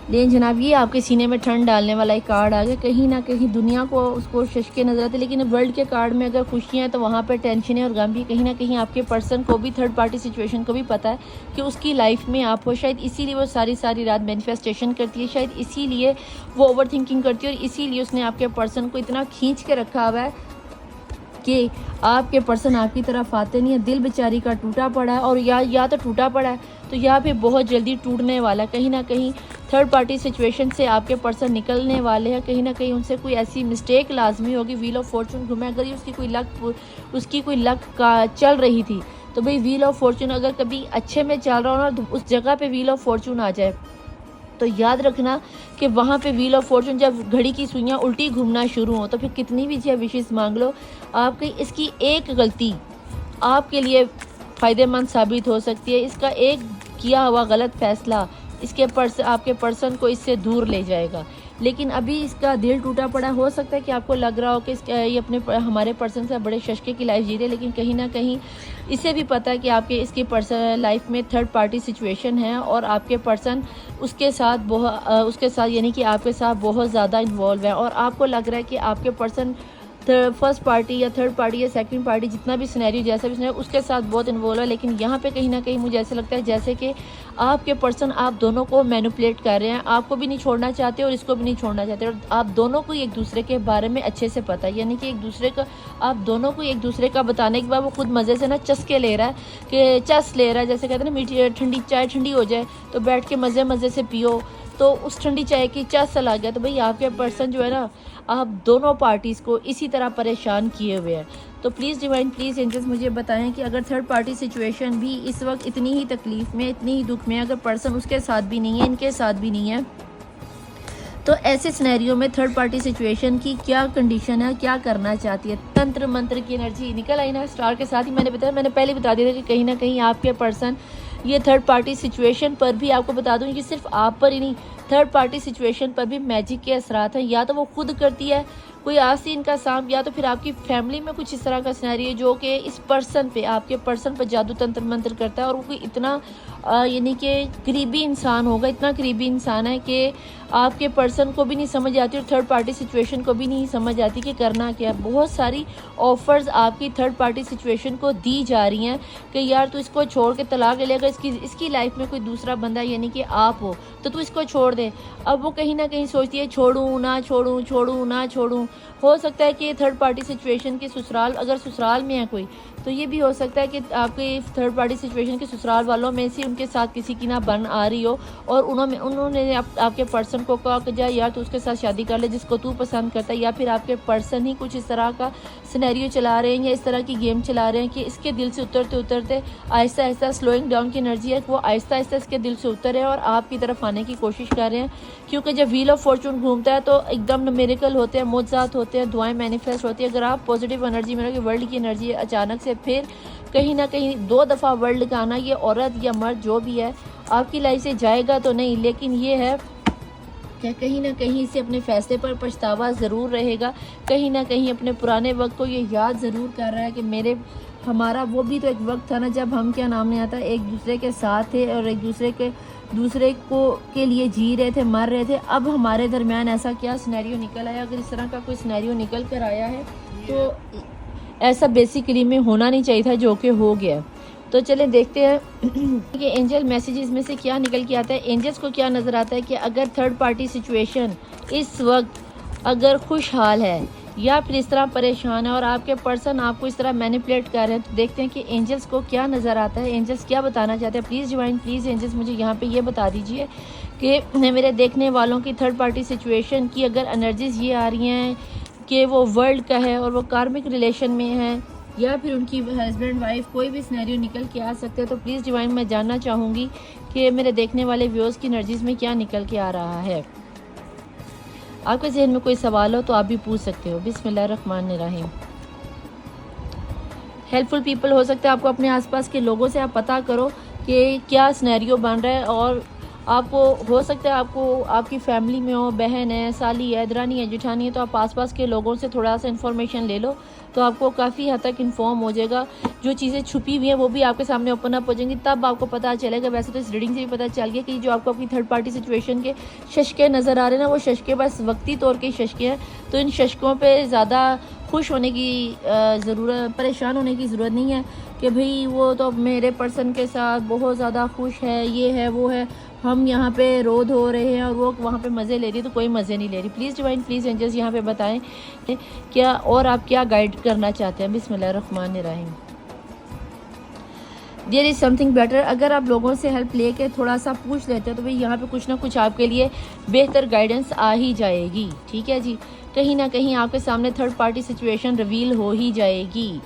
लेकिन जनाब ये आपके सीने में ठंड डालने वाला एक कार्ड आ गया। कहीं ना कहीं दुनिया को उसको शशके नजर आते, लेकिन वर्ल्ड के कार्ड में अगर खुशियाँ हैं तो वहाँ पर टेंशन है और गम भी। कहीं ना कहीं आपके पर्सन को भी, थर्ड पार्टी सिचुएशन को भी पता है कि उसकी लाइफ में आप हो। शायद इसीलिए वो सारी रात मैनिफेस्टेशन करती है, शायद इसीलिए वो ओवर थिंकिंग करती है और इसीलिए उसने आपके पर्सन को इतना खींच के रखा हुआ है कि आपके पर्सन आपकी तरफ आते नहीं है। दिल बेचारी का टूटा पड़ा है, और या तो टूटा पड़ा है तो या फिर बहुत जल्दी टूटने वाला है। कहीं ना कहीं थर्ड पार्टी सिचुएशन से आपके पर्सन निकलने वाले हैं। कहीं ना कहीं उनसे कोई ऐसी मिस्टेक लाजमी होगी। व्हील ऑफ फॉर्चून घूमे, अगर उसकी कोई लक का चल रही थी तो भाई व्हील ऑफ फॉर्चून अगर कभी अच्छे में चल रहा हो ना, तो उस जगह पे व्हील ऑफ फॉर्चून आ जाए तो याद रखना कि वहाँ पे व्हील ऑफ फॉर्चून, जब घड़ी की सुइयाँ उल्टी घूमना शुरू हो तो फिर कितनी भी चाहे विशेष मांग लो, आपकी इसकी एक गलती आपके लिए फ़ायदेमंद साबित हो सकती है। इसका एक किया हुआ गलत फैसला आपके पर्सन को इससे दूर ले जाएगा। लेकिन अभी इसका दिल टूटा पड़ा, हो सकता है कि आपको लग रहा हो कि ये हमारे पर्सन से बड़े शशके की लाइफ जी रहे, लेकिन कहीं ना कहीं इसे भी पता है कि इसकी पर्सन लाइफ में थर्ड पार्टी सिचुएशन है और आपके पर्सन उसके साथ यानी कि आपके साथ बहुत ज़्यादा इन्वॉल्व है। और आपको लग रहा है कि आपके पर्सन फर्स्ट पार्टी या थर्ड पार्टी या सेकंड पार्टी, जितना भी सिनेरियो जैसा भी सिनेरियो, उसके साथ बहुत इन्वॉल्व है। लेकिन यहाँ पे कहीं ना कहीं मुझे ऐसा लगता है जैसे कि आपके पर्सन आप दोनों को मैनिपुलेट कर रहे हैं। आपको भी नहीं छोड़ना चाहते और इसको भी नहीं छोड़ना चाहते, और आप दोनों को एक दूसरे के बारे में अच्छे से पता है। यानी कि आप दोनों को एक दूसरे का बताने के बाद वो खुद मज़े से ना चस्के ले रहा है, कि चस ले रहा है। जैसे कहते हैं ना, मीठी ठंडी चाय ठंडी हो जाए तो बैठ के मज़े से पियो, तो उस ठंडी चाय की चस ला गया। तो भाई आपके पर्सन जो है ना, आप दोनों पार्टीज़ को इसी तरह परेशान किए हुए हैं। तो प्लीज़ डिवाइन, प्लीज़ एंजल्स मुझे बताएं कि अगर थर्ड पार्टी सिचुएशन भी इस वक्त इतनी ही तकलीफ़ में, इतनी ही दुख में, अगर पर्सन उसके साथ भी नहीं है, इनके साथ भी नहीं है, तो ऐसे सिनेरियो में थर्ड पार्टी सिचुएशन की क्या कंडीशन है, क्या करना चाहती है। तंत्र मंत्र की एनर्जी निकल आई ना स्टार के साथ ही। मैंने पहले बता दिया था कि कहीं ना कहीं आपके पर्सन ये थर्ड पार्टी सिचुएशन पर भी, आपको बता दूं, ये सिर्फ आप पर ही नहीं, थर्ड पार्टी सिचुएशन पर भी मैजिक के असरात हैं। या तो वो खुद करती है कोई आसीन का सांप, या तो फिर आपकी फैमिली में कुछ इस तरह का सिनेरियो जो कि इस पर्सन पे, आपके पर्सन पर जादू तंत्र मंत्र करता है। और वो कोई इतना यानी कि करीबी इंसान होगा, इतना करीबी इंसान है कि आपके पर्सन को भी नहीं समझ आती और थर्ड पार्टी सिचुएशन को भी नहीं समझ आती कि करना क्या। बहुत सारी ऑफर्स आपकी थर्ड पार्टी सिचुएशन को दी जा रही हैं कि यार तू इसको छोड़ के तलाक ले लेगा, इसकी लाइफ में कोई दूसरा बंदा यानी कि आप हो तो तू इसको छोड़ दे। अब वो कहीं ना कहीं सोचती है छोड़ूं ना छोड़ूं, छोड़ूं ना छोड़ूं। हो सकता है कि थर्ड पार्टी सिचुएशन के ससुराल, अगर ससुराल में है कोई, तो ये भी हो सकता है कि आपके थर्ड पार्टी सिचुएशन के ससुराल वालों में से उनके साथ किसी की ना बन आ रही हो और उन्होंने आपके पर्सन को कहा कि जा यार तू उसके साथ शादी कर ले जिसको तू पसंद करता है। या फिर आपके पर्सन ही कुछ इस तरह का सिनेरियो चला रहे हैं या इस तरह की गेम चला रहे हैं कि इसके दिल से उतरते आहिस्ता आहिस्ता स्लोइंग डाउन की एनर्जी है, वो आहिस्ता आहिस्ता इसके दिल से उतर है और आपकी तरफ आने की कोशिश कर रहे हैं। क्योंकि जब व्हील ऑफ फॉर्चून घूमता है तो एकदम मिरेकल होते हैं, मोज़ात होते हैं, दुआएं मैनिफेस्ट होती है। अगर आप पॉजिटिव एनर्जी में रहोगे, वर्ल्ड की एनर्जी अचानक से फिर कहीं ना कहीं 2 दफ़ा वर्ल्ड का आना, ये औरत या मर्द जो भी है आपकी लाइफ से जाएगा तो नहीं, लेकिन ये है कि कहीं ना कहीं इसे अपने फैसले पर पछतावा ज़रूर रहेगा। कहीं ना कहीं अपने पुराने वक्त को ये याद ज़रूर कर रहा है कि हमारा वो भी तो एक वक्त था ना जब हम, क्या नाम नहीं आता, एक दूसरे के साथ थे और एक दूसरे के लिए जी रहे थे, मर रहे थे। अब हमारे दरमियान ऐसा क्या सिनेरियो निकल आया? अगर इस तरह का कोई सिनेरियो निकल कर आया है तो ऐसा बेसिकली में होना नहीं चाहिए था, जो कि हो गया। तो चलें देखते हैं कि एंजल मैसेजेस में से क्या निकल के आता है। एंजल्स को क्या नज़र आता है कि अगर थर्ड पार्टी सिचुएशन इस वक्त अगर खुशहाल है या फिर इस तरह परेशान है और आपके पर्सन आपको इस तरह मैनिपुलेट कर रहे हैं, तो देखते हैं कि एंजल्स को क्या नज़र आता है, एंजल्स क्या बताना चाहते हैं। प्लीज़ डिवाइन, प्लीज़ एंजल्स मुझे यहाँ पे ये बता दीजिए कि मेरे देखने वालों की थर्ड पार्टी सिचुएशन की अगर एनर्जीज ये आ रही हैं कि वो वर्ल्ड का है और वो कार्मिक रिलेशन में है या फिर उनकी हस्बैंड वाइफ, कोई भी सिनेरियो निकल के आ सकते हैं। तो प्लीज़ डिवाइन मैं जानना चाहूँगी कि मेरे देखने वाले व्यूअर्स की एनर्जीज़ में क्या निकल के आ रहा है। आपके जहन में कोई सवाल हो तो आप भी पूछ सकते हो। बिस्मिल्लाहिर्रहमानिर्रहीम। हेल्पफुल पीपल हो सकता है आपको अपने आसपास के लोगों से आप पता करो कि क्या सिनेरियो बन रहा है, और आपको हो सकता है आपको आपकी फैमिली में हो, बहन है, साली है, दरानी है, जेठानी है, तो आप आसपास के लोगों से थोड़ा सा इन्फॉर्मेशन ले लो तो आपको काफ़ी हद तक इन्फॉर्म हो जाएगा। जो चीज़ें छुपी हुई हैं वो भी आपके सामने ओपन अप हो जाएंगी, तब आपको पता चलेगा। वैसे तो इस रीडिंग से भी पता चल गया कि जो आपको अपनी थर्ड पार्टी सिचुएशन के शशके नज़र आ रहे हैं ना, वो शशके बस वक्ती तौर के शशके हैं। तो इन शशकों पर ज़्यादा खुश होने की ज़रूरत, परेशान होने की ज़रूरत नहीं है कि भाई वो तो मेरे पर्सन के साथ बहुत ज़्यादा खुश है, ये है वो है, हम यहाँ पे रोध हो रहे हैं और वो वहाँ पे मज़े ले रही है, तो कोई मज़े नहीं ले रही। प्लीज़ डिवाइन, प्लीज़ एंजल्स यहाँ पे बताएं क्या और आप क्या गाइड करना चाहते हैं। बिस्मिल्लाहिर्रहमानिर्रहीम। There is something better. अगर आप लोगों से हेल्प लेके थोड़ा सा पूछ लेते हैं तो भाई यहाँ पे कुछ ना कुछ आपके लिए बेहतर गाइडेंस आ ही जाएगी। ठीक है जी, कहीं ना कहीं आपके सामने थर्ड पार्टी सिचुएशन रिवील हो ही जाएगी।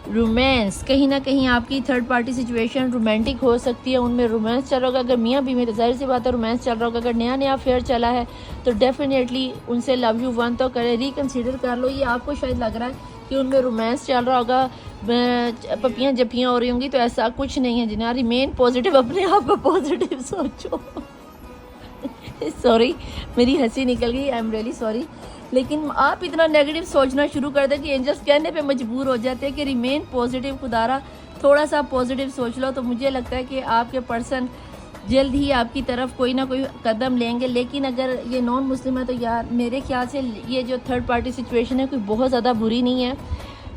रोमांस, कहीं ना कहीं आपकी थर्ड पार्टी सिचुएशन रोमांटिक हो सकती है, उनमें रोमांस चल रहा होगा। अगर मियाँ बीवी में तो जाहिर सी बात है रोमांस चल रहा होगा। अगर नया नया अफेयर चला है तो डेफिनेटली उनसे लव यू वन तो करें, रिकन्सिडर कर लो। ये आपको शायद लग रहा है कि उनमें रोमांस चल रहा होगा, पपियाँ जपियाँ हो रही होंगी, तो ऐसा कुछ नहीं है जिन्हें। रिमेन पॉजिटिव, अपने आप को पॉजिटिव सोचो। सॉरी मेरी हंसी निकल गई, आई एम रियली सॉरी। लेकिन आप इतना नेगेटिव सोचना शुरू कर दें कि एंजल्स कहने पे मजबूर हो जाते हैं कि रिमेन पॉजिटिव, खुदारा थोड़ा सा पॉजिटिव सोच लो। तो मुझे लगता है कि आपके पर्सन जल्द ही आपकी तरफ कोई ना कोई कदम लेंगे। लेकिन अगर ये नॉन मुस्लिम है तो यार मेरे ख्याल से ये जो थर्ड पार्टी सिचुएशन है कोई बहुत ज़्यादा बुरी नहीं है।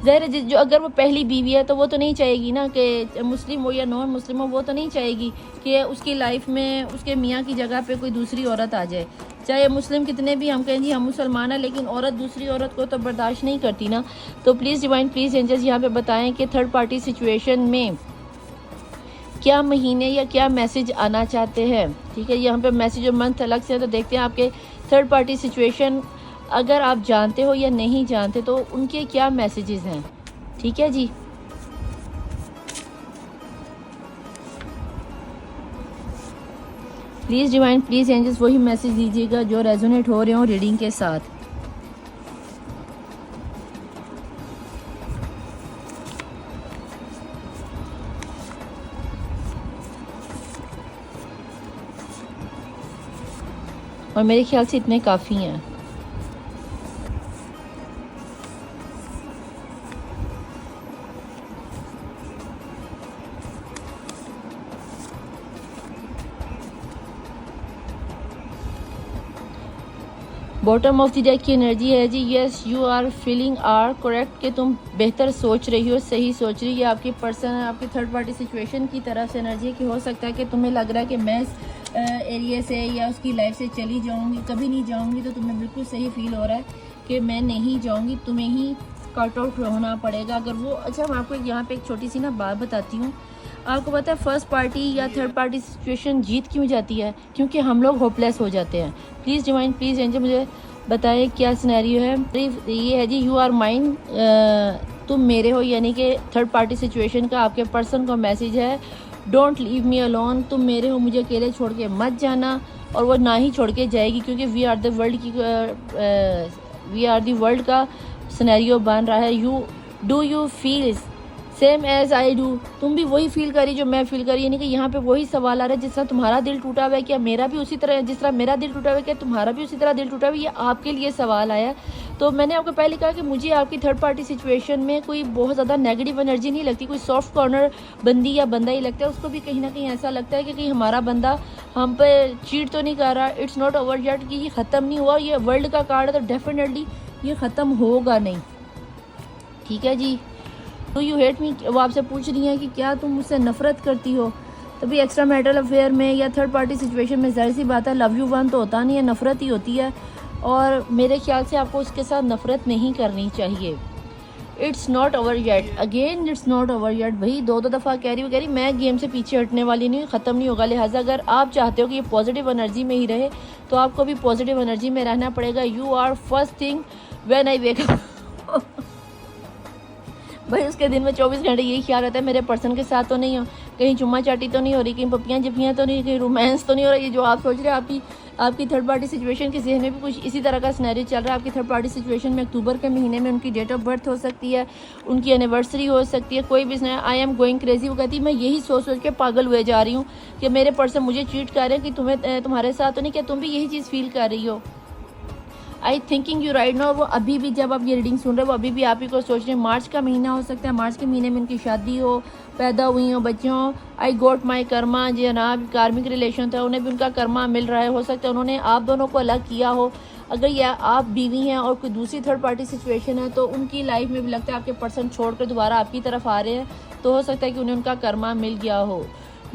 ज़ाहिर है जो अगर वो पहली बीवी है तो वो तो नहीं चाहेगी ना कि मुस्लिम हो या नॉन मुस्लिम हो, वो तो नहीं चाहेगी कि उसकी लाइफ में उसके मियाँ की जगह पे कोई दूसरी औरत आ जाए। चाहे मुस्लिम कितने भी हम कहें जी हम मुसलमान हैं, लेकिन औरत दूसरी औरत को तो बर्दाश्त नहीं करती ना। तो प्लीज़ डिवाइन, प्लीज़ एंजल्स यहाँ पे बताएं कि थर्ड पार्टी सिचुएशन में क्या महीने या क्या मैसेज आना चाहते हैं। ठीक है, यहाँ पे मैसेज और मंथ अलग से है, तो देखते हैं आपके थर्ड पार्टी सिचुएशन अगर आप जानते हो या नहीं जानते तो उनके क्या मैसेजेस हैं। ठीक है जी, प्लीज़ डिवाइन, प्लीज़ एंजल्स वही मैसेज दीजिएगा जो रेजोनेट हो रहे हो रीडिंग के साथ। और मेरे ख्याल से इतने काफ़ी हैं। बॉटम ऑफ द डेक की एनर्जी है जी, yes you are feeling are correct, कि तुम बेहतर सोच रही हो, सही सोच रही है। आपकी पर्सन, आपकी थर्ड पार्टी सिचुएशन की तरफ से एनर्जी है कि हो सकता है कि तुम्हें लग रहा है कि मैं इस एरिया से या उसकी लाइफ से चली जाऊंगी, कभी नहीं जाऊंगी। तो तुम्हें बिल्कुल सही फील हो रहा है कि मैं नहीं जाऊंगी, तुम्हें ही कट आउट होना पड़ेगा अगर वो। अच्छा, मैं आपको यहाँ पे एक छोटी सी ना बात बताती हूँ। आपको पता है फर्स्ट पार्टी या थर्ड पार्टी सिचुएशन जीत क्यों जाती है? क्योंकि हम लोग होपलेस हो जाते हैं। प्लीज़ डिवाइन, प्लीज़ एंजल मुझे बताएं क्या सिनेरियो है। ये है जी, यू आर माइन, तुम मेरे हो, यानी कि थर्ड पार्टी सिचुएशन का आपके पर्सन का मैसेज है। डोंट लीव मी अलोन, तुम मेरे हो, मुझे अकेले छोड़ के मत जाना। और वो ना ही छोड़ के जाएगी, क्योंकि वी आर द वर्ल्ड का सिनेरियो बन रहा है। You feel same as I do, तुम भी वही फील करी जो मैं फील करी। यानी कि यहाँ पे वही सवाल आ रहा है, जिस तरह तुम्हारा दिल टूटा हुआ है क्या मेरा भी उसी तरह, जिस तरह मेरा दिल टूटा हुआ है क्या तुम्हारा भी उसी तरह दिल टूटा हुआ है? ये आपके लिए सवाल आया। तो मैंने आपको पहले कहा कि मुझे आपकी थर्ड पार्टी सिचुएशन में कोई बहुत ज़्यादा नेगेटिव एनर्जी नहीं लगती, कोई सॉफ्ट कॉर्नर बंदी या बंदा ही लगता है। उसको भी कहीं ना कहीं ऐसा लगता है कि कहीं हमारा बंदा हम पे चीट तो नहीं कर रहा। इट्स नॉट ओवर येट, कि ये ख़त्म नहीं हुआ। ये वर्ल्ड का कार्ड है तो डेफिनेटली ये ख़त्म होगा नहीं। ठीक है जी, तो यू हेट मी, वो आपसे पूछ रही हैं कि क्या तुम मुझसे नफरत करती हो। तभी एक्स्ट्रा मैरिटल अफेयर में या थर्ड पार्टी सिचुएशन में जाहिर सी बात है लव यू वन तो होता नहीं है, नफरत ही होती है। और मेरे ख्याल से आपको उसके साथ नफरत नहीं करनी चाहिए। It's not over yet, again it's not over yet. भाई दो दफ़ा कह रही मैं गेम से पीछे हटने वाली नहीं हूँ, ख़त्म नहीं होगा। लिहाजा अगर आप चाहते हो कि ये पॉजिटिव एनर्जी में ही रहे तो आपको भी पॉजिटिव एनर्जी में रहना पड़ेगा। You are first thing when I wake up. भाई उसके दिन में 24 घंटे यही ख्याल रहता है मेरे पर्सन के साथ तो नहीं हो, कहीं चुम्मा चाटी तो नहीं हो रही, कहीं पपियाँ जपियाँ तो नहीं, कहीं रोमांस तो नहीं हो रहा। ये जो आप सोच रहे हैं आपकी आपकी थर्ड पार्टी सिचुएशन के जहन में भी कुछ इसी तरह का सिनेरियो चल रहा है। आपकी थर्ड पार्टी सिचुएशन में अक्टूबर के महीने में उनकी डेट ऑफ बर्थ हो सकती है, उनकी एनिवर्सरी हो सकती है, कोई भी आई एम गोइंग क्रेजी। वो कहती है मैं यही सोच सोच के पागल हुए जा रही हूँ कि मेरे पर्सन मुझे चीट कर रहे हैं, कि तुम्हारे साथ तो नहीं, क्या तुम भी यही चीज़ फील कर रही हो। I thinking you right now. वो अभी भी जब आप ये रीडिंग सुन रहे हो वो अभी भी आप ही को सोच रहे हैं। मार्च का महीना हो सकता है, मार्च के महीने में उनकी शादी हो, पैदा हुई हो, बच्चे हों। आई गोट माई कर्मा, जनाब कार्मिक रिलेशन था, उन्हें भी उनका कर्मा मिल रहा है। हो सकता है उन्होंने आप दोनों को अलग किया हो। अगर या आप बीवी हैं और कोई दूसरी थर्ड पार्टी सिचुएशन है तो उनकी लाइफ में भी लगता है आपके पर्सन छोड़कर दोबारा आपकी तरफ आ रहे हैं, तो हो सकता है कि उन्हें उनका कर्मा मिल गया हो।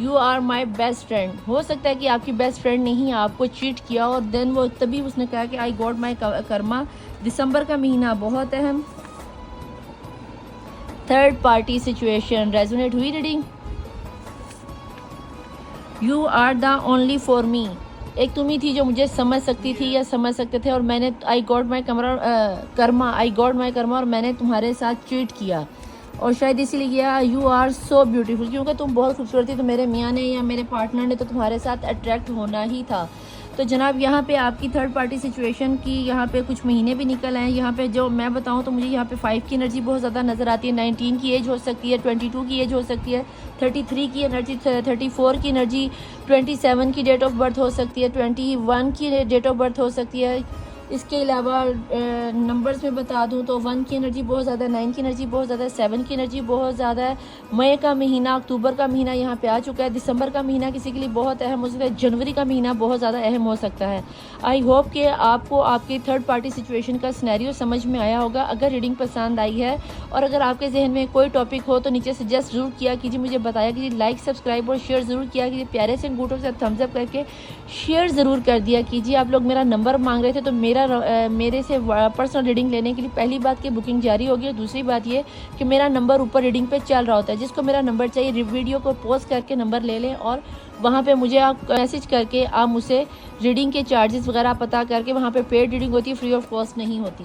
You are my best friend, हो सकता है कि आपकी बेस्ट फ्रेंड ने ही आपको चीट किया और देन वो तभी उसने कहा कि आई गॉट माई कर्मा। दिसंबर का महीना बहुत अहम। थर्ड पार्टी सिचुएशन रेजोनेट हुई reading. You are the only for me, एक तुम ही थी जो मुझे समझ सकती थी या समझ सकते थे, और मैंने I got my Karma, I got my Karma, और मैंने तुम्हारे साथ चीट किया। और शायद इसीलिए किया। यू आर सो ब्यूटीफुल, क्योंकि तुम बहुत खूबसूरत थी, तो मेरे मियाँ ने या मेरे पार्टनर ने तो तुम्हारे साथ अट्रैक्ट होना ही था। तो जनाब यहाँ पे आपकी थर्ड पार्टी सिचुएशन की यहाँ पे कुछ महीने भी निकल आए हैं। यहाँ पे जो मैं बताऊँ तो मुझे यहाँ पे 5 की एनर्जी बहुत ज़्यादा नज़र आती है। 19 की एज हो सकती है, 22 की एज हो सकती है, 33 की एनर्जी, 34 की एनर्जी, 27 की डेट ऑफ बर्थ हो सकती है, 21 की डेट ऑफ बर्थ हो सकती है। इसके अलावा नंबर्स में बता दूं तो 1 की एनर्जी बहुत ज़्यादा है, 9 की एनर्जी बहुत ज़्यादा है, 7 की एनर्जी बहुत ज़्यादा है। मई का महीना, अक्टूबर का महीना यहाँ पे आ चुका है। दिसंबर का महीना किसी के लिए बहुत अहम हो सकता है। जनवरी का महीना बहुत ज़्यादा अहम हो सकता है। आई होप कि आपको आपकी थर्ड पार्टी सिचुएशन का सिनेरियो समझ में आया होगा। अगर रीडिंग पसंद आई है और अगर आपके जहन में कोई टॉपिक हो तो नीचे सजेस्ट ज़रूर किया कीजिए, मुझे बताया कीजिए, लाइक सब्सक्राइब और शेयर ज़रूर किया कीजिए। प्यारे से अंगूठों के साथ थम्स अप करके शेयर ज़रूर कर दिया कीजिए। आप लोग मेरा नंबर मांग रहे थे तो मेरे से पर्सनल रीडिंग लेने के लिए पहली बात की बुकिंग जारी होगी, और दूसरी बात ये कि मेरा नंबर ऊपर रीडिंग पे चल रहा होता है। जिसको मेरा नंबर चाहिए वीडियो को पॉज करके नंबर ले लें और वहाँ पे मुझे आप मैसेज करके आप मुझसे रीडिंग के चार्जेस वगैरह पता करके, वहाँ पे पेड रीडिंग होती है, फ्री ऑफ कॉस्ट नहीं होती,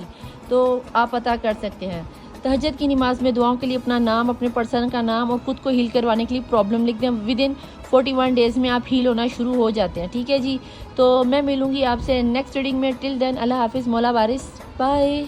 तो आप पता कर सकते हैं। तहज्जुद की नमाज में दुआओं के लिए अपना नाम, अपने पर्सन का नाम और खुद को हील करवाने के लिए प्रॉब्लम लिख दें। विद इन 41 डेज़ में आप हील होना शुरू हो जाते हैं। ठीक है जी, तो मैं मिलूँगी आपसे नेक्स्ट रीडिंग में। टिल देन अल्लाह हाफिज़, मौला वारिस, बाय।